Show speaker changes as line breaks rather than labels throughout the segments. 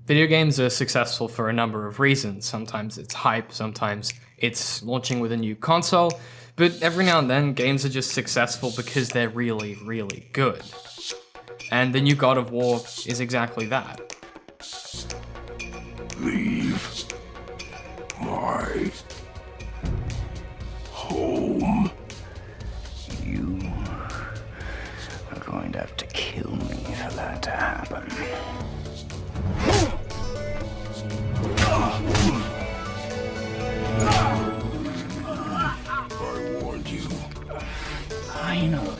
Video games are successful for a number of reasons. Sometimes it's hype, sometimes it's launching with a new console, but every now and then games are just successful because they're really, really good. And the new God of War is exactly that.
Leave my home.
You are going to have to kill me for that to happen.
I warned you.
Finally.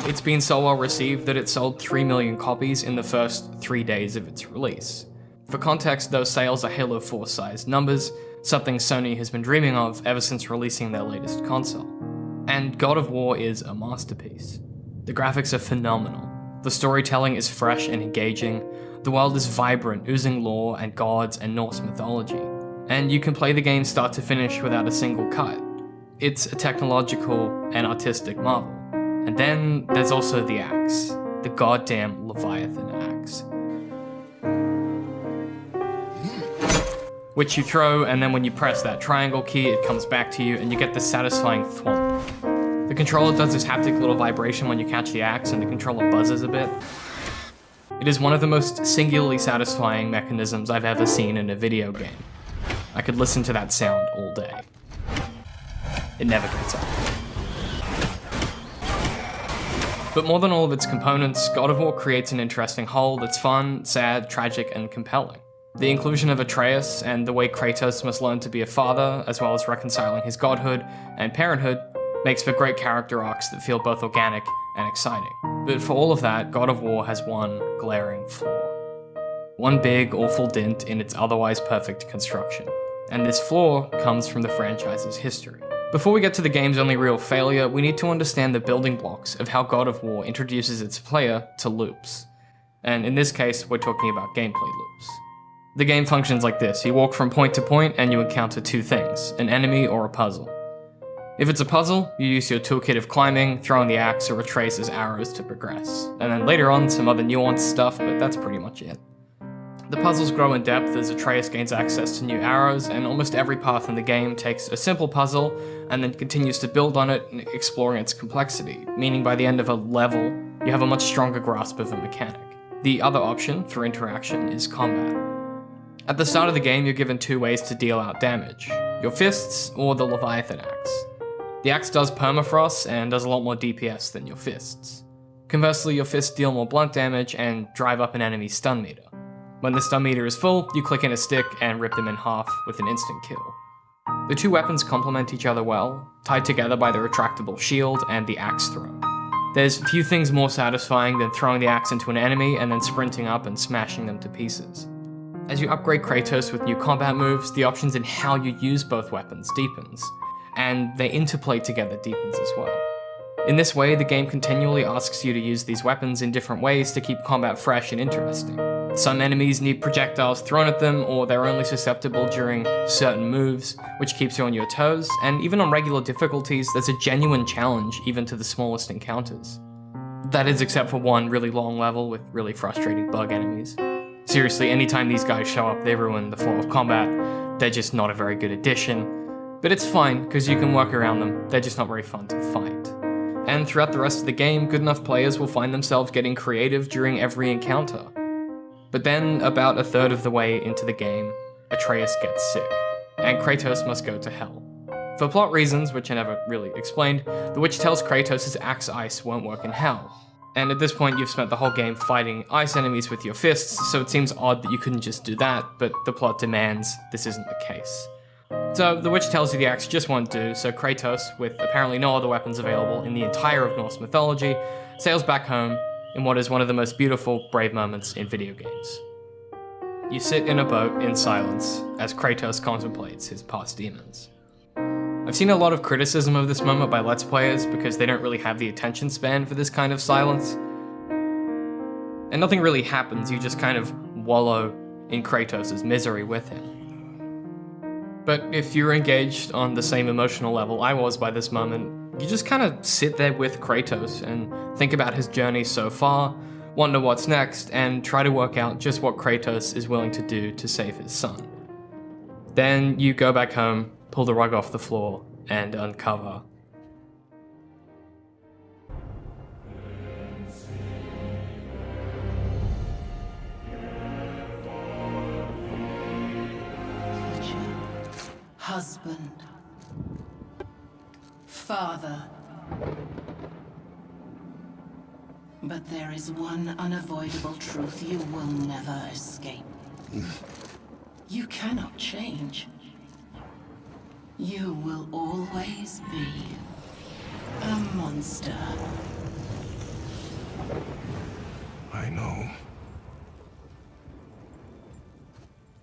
It's been so well received that it sold 3 million copies in the first 3 days of its release. For context, those sales are Halo 4-sized numbers, something Sony has been dreaming of ever since releasing their latest console. And God of War is a masterpiece. The graphics are phenomenal, the storytelling is fresh and engaging, the world is vibrant, oozing lore and gods and Norse mythology, and you can play the game start to finish without a single cut. It's a technological and artistic marvel. And then there's also the axe, the goddamn Leviathan axe, which you throw, and then when you press that triangle key, it comes back to you, and you get this satisfying thwomp. The controller does this haptic little vibration when you catch the axe, and the controller buzzes a bit. It is one of the most singularly satisfying mechanisms I've ever seen in a video game. I could listen to that sound all day. It never gets old. But more than all of its components, God of War creates an interesting whole that's fun, sad, tragic, and compelling. The inclusion of Atreus and the way Kratos must learn to be a father, as well as reconciling his godhood and parenthood, makes for great character arcs that feel both organic and exciting. But for all of that, God of War has one glaring flaw. One big, awful dint in its otherwise perfect construction. And this flaw comes from the franchise's history. Before we get to the game's only real failure, we need to understand the building blocks of how God of War introduces its player to loops. And in this case, we're talking about gameplay loops. The game functions like this. You walk from point to point and you encounter two things, an enemy or a puzzle. If it's a puzzle, you use your toolkit of climbing, throwing the axe, or Atreus as arrows to progress. And then later on, some other nuanced stuff, but that's pretty much it. The puzzles grow in depth as Atreus gains access to new arrows, and almost every path in the game takes a simple puzzle and then continues to build on it, exploring its complexity, meaning by the end of a level, you have a much stronger grasp of a mechanic. The other option for interaction is combat. At the start of the game, you're given two ways to deal out damage, your fists or the Leviathan axe. The axe does permafrost and does a lot more DPS than your fists. Conversely, your fists deal more blunt damage and drive up an enemy's stun meter. When the stun meter is full, you click in a stick and rip them in half with an instant kill. The two weapons complement each other well, tied together by the retractable shield and the axe throw. There's few things more satisfying than throwing the axe into an enemy and then sprinting up and smashing them to pieces. As you upgrade Kratos with new combat moves, the options in how you use both weapons deepens, and their interplay together deepens as well. In this way, the game continually asks you to use these weapons in different ways to keep combat fresh and interesting. Some enemies need projectiles thrown at them, or they're only susceptible during certain moves, which keeps you on your toes, and even on regular difficulties, there's a genuine challenge even to the smallest encounters. That is except for one really long level with really frustrating bug enemies. Seriously, anytime these guys show up, they ruin the flow of combat. They're just not a very good addition. But it's fine, because you can work around them, they're just not very fun to fight. And throughout the rest of the game, good enough players will find themselves getting creative during every encounter. But then, about a third of the way into the game, Atreus gets sick, and Kratos must go to hell. For plot reasons, which I never really explained, the witch tells Kratos his axe ice won't work in hell. And at this point, you've spent the whole game fighting ice enemies with your fists, so it seems odd that you couldn't just do that, but the plot demands this isn't the case. So the witch tells you the axe just won't do, so Kratos, with apparently no other weapons available in the entire of Norse mythology, sails back home in what is one of the most beautiful, brave moments in video games. You sit in a boat in silence as Kratos contemplates his past demons. I've seen a lot of criticism of this moment by Let's Players because they don't really have the attention span for this kind of silence. And nothing really happens, you just kind of wallow in Kratos' misery with him. But if you're engaged on the same emotional level I was by this moment, you just kind of sit there with Kratos and think about his journey so far, wonder what's next, and try to work out just what Kratos is willing to do to save his son. Then you go back home, pull the rug off the floor, and uncover
husband, father. But there is one unavoidable truth you will never escape. You cannot change. You will always be a monster.
I know.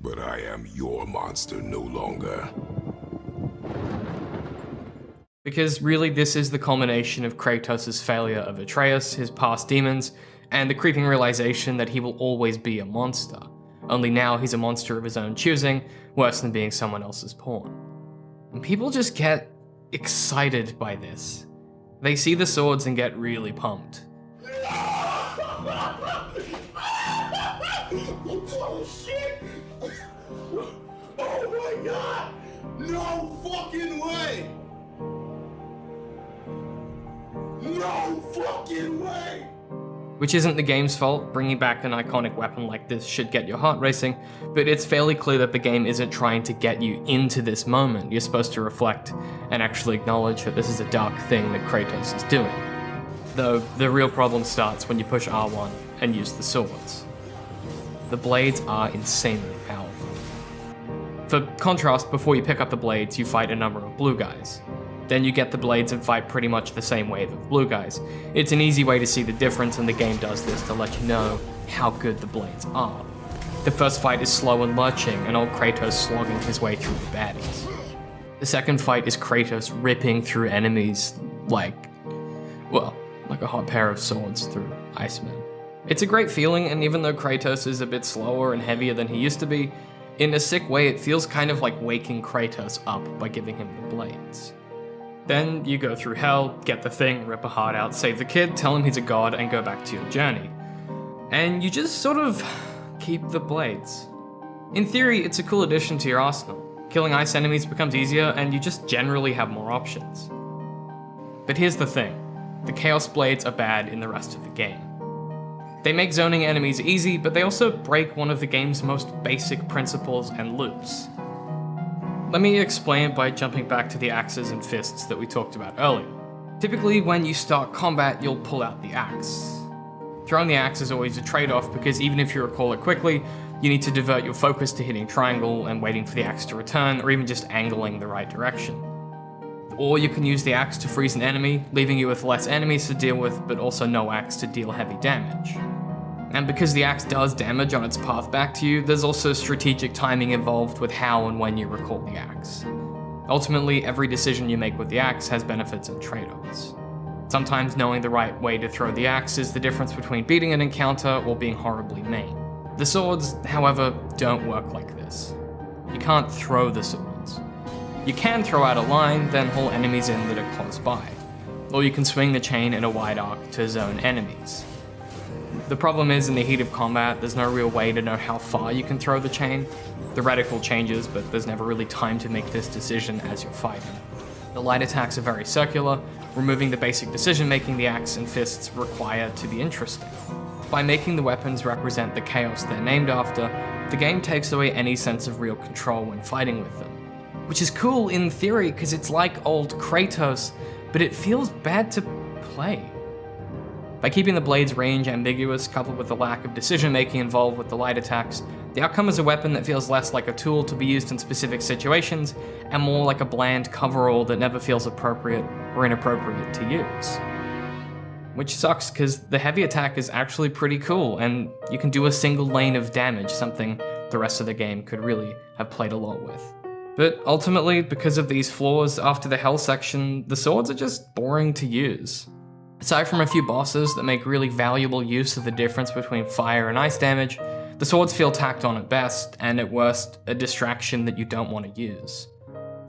But I am your monster no longer.
Because really this is the culmination of Kratos' failure of Atreus, his past demons, and the creeping realization that he will always be a monster. Only now he's a monster of his own choosing, worse than being someone else's pawn. And people just get excited by this. They see the swords and get really pumped.
Oh shit! Oh my god! No fucking way! No fucking way!
Which isn't the game's fault. Bringing back an iconic weapon like this should get your heart racing, but it's fairly clear that the game isn't trying to get you into this moment. You're supposed to reflect and actually acknowledge that this is a dark thing that Kratos is doing. Though the real problem starts when you push R1 and use the swords. The blades are insanely powerful. For contrast, before you pick up the blades, you fight a number of blue guys. Then you get the blades and fight pretty much the same wave of blue guys. It's an easy way to see the difference, and the game does this to let you know how good the blades are. The first fight is slow and lurching, and old Kratos slogging his way through the baddies. The second fight is Kratos ripping through enemies like a hot pair of swords through Iceman. It's a great feeling, and even though Kratos is a bit slower and heavier than he used to be, in a sick way it feels kind of like waking Kratos up by giving him the blades. Then you go through hell, get the thing, rip a heart out, save the kid, tell him he's a god, and go back to your journey. And you just sort of keep the blades. In theory, it's a cool addition to your arsenal. Killing ice enemies becomes easier, and you just generally have more options. But here's the thing. The Chaos Blades are bad in the rest of the game. They make zoning enemies easy, but they also break one of the game's most basic principles and loops. Let me explain it by jumping back to the axes and fists that we talked about earlier. Typically, when you start combat, you'll pull out the axe. Throwing the axe is always a trade-off because even if you recall it quickly, you need to divert your focus to hitting triangle and waiting for the axe to return, or even just angling the right direction. Or you can use the axe to freeze an enemy, leaving you with less enemies to deal with, but also no axe to deal heavy damage. And because the axe does damage on its path back to you, there's also strategic timing involved with how and when you recall the axe. Ultimately, every decision you make with the axe has benefits and trade-offs. Sometimes knowing the right way to throw the axe is the difference between beating an encounter or being horribly mean. The swords, however, don't work like this. You can't throw the swords. You can throw out a line, then haul enemies in that are close by. Or you can swing the chain in a wide arc to zone enemies. The problem is, in the heat of combat, there's no real way to know how far you can throw the chain. The reticle changes, but there's never really time to make this decision as you're fighting. The light attacks are very circular, removing the basic decision-making the axe and fists require to be interesting. By making the weapons represent the chaos they're named after, the game takes away any sense of real control when fighting with them. Which is cool in theory, because it's like old Kratos, but it feels bad to play. By keeping the blade's range ambiguous, coupled with the lack of decision-making involved with the light attacks, the outcome is a weapon that feels less like a tool to be used in specific situations, and more like a bland coverall that never feels appropriate or inappropriate to use. Which sucks, because the heavy attack is actually pretty cool, and you can do a single lane of damage, something the rest of the game could really have played a lot with. But ultimately, because of these flaws, after the hell section, the swords are just boring to use. Aside from a few bosses that make really valuable use of the difference between fire and ice damage, the swords feel tacked on at best, and at worst, a distraction that you don't want to use.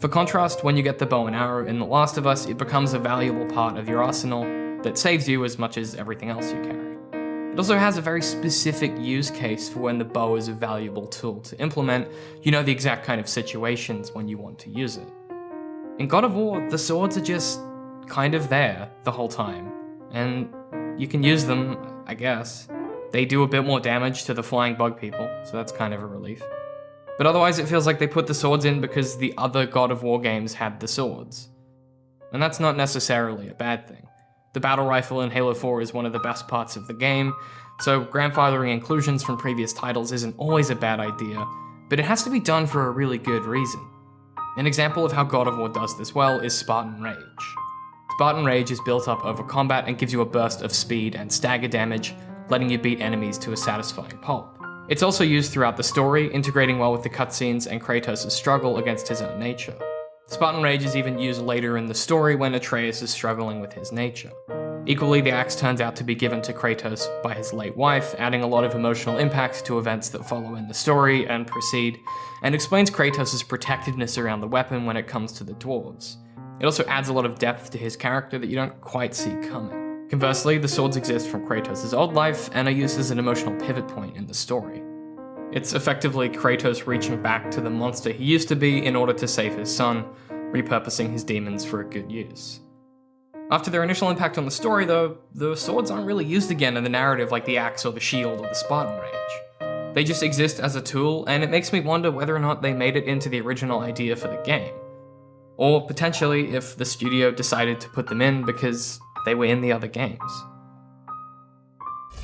For contrast, when you get the bow and arrow in The Last of Us, it becomes a valuable part of your arsenal that saves you as much as everything else you carry. It also has a very specific use case for when the bow is a valuable tool to implement. You know the exact kind of situations when you want to use it. In God of War, the swords are just kind of there the whole time, and you can use them, I guess. They do a bit more damage to the flying bug people, so that's kind of a relief. But otherwise it feels like they put the swords in because the other God of War games had the swords. And that's not necessarily a bad thing. The battle rifle in Halo 4 is one of the best parts of the game, so grandfathering inclusions from previous titles isn't always a bad idea, but it has to be done for a really good reason. An example of how God of War does this well is Spartan Rage. Spartan Rage is built up over combat and gives you a burst of speed and stagger damage, letting you beat enemies to a satisfying pulp. It's also used throughout the story, integrating well with the cutscenes and Kratos' struggle against his own nature. Spartan Rage is even used later in the story when Atreus is struggling with his nature. Equally, the axe turns out to be given to Kratos by his late wife, adding a lot of emotional impact to events that follow in the story and proceed, and explains Kratos' protectiveness around the weapon when it comes to the dwarves. It also adds a lot of depth to his character that you don't quite see coming. Conversely, the swords exist from Kratos' old life and are used as an emotional pivot point in the story. It's effectively Kratos reaching back to the monster he used to be in order to save his son, repurposing his demons for a good use. After their initial impact on the story though, the swords aren't really used again in the narrative like the axe or the shield or the Spartan Rage. They just exist as a tool, and it makes me wonder whether or not they made it into the original idea for the game. Or potentially if the studio decided to put them in because they were in the other games.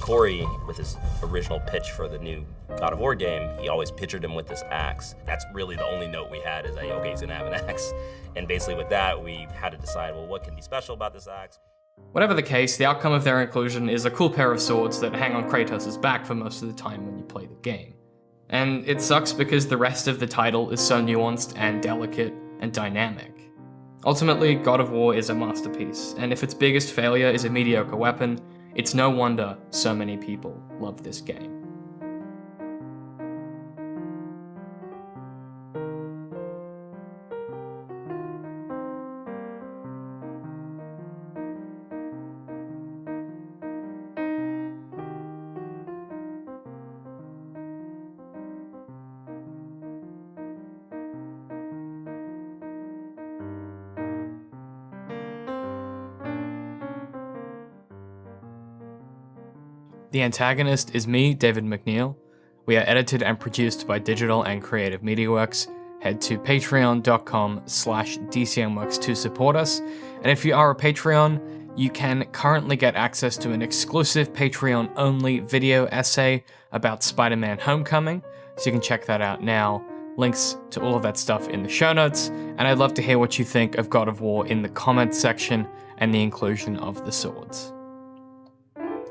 Corey, with his original pitch for the new God of War game, he always pictured him with this axe. That's really the only note we had is that, okay, he's gonna have an axe. And basically with that, we had to decide, well, what can be special about this axe?
Whatever the case, the outcome of their inclusion is a cool pair of swords that hang on Kratos' back for most of the time when you play the game. And it sucks because the rest of the title is so nuanced and delicate and dynamic. Ultimately, God of War is a masterpiece, and if its biggest failure is a mediocre weapon, it's no wonder so many people love this game. The antagonist is me, David McNeil. We are edited and produced by Digital and Creative Media Works. Head to patreon.com/DCMworks to support us. And if you are a Patreon, you can currently get access to an exclusive Patreon-only video essay about Spider-Man Homecoming, so you can check that out now. Links to all of that stuff in the show notes, and I'd love to hear what you think of God of War in the comments section and the inclusion of the swords.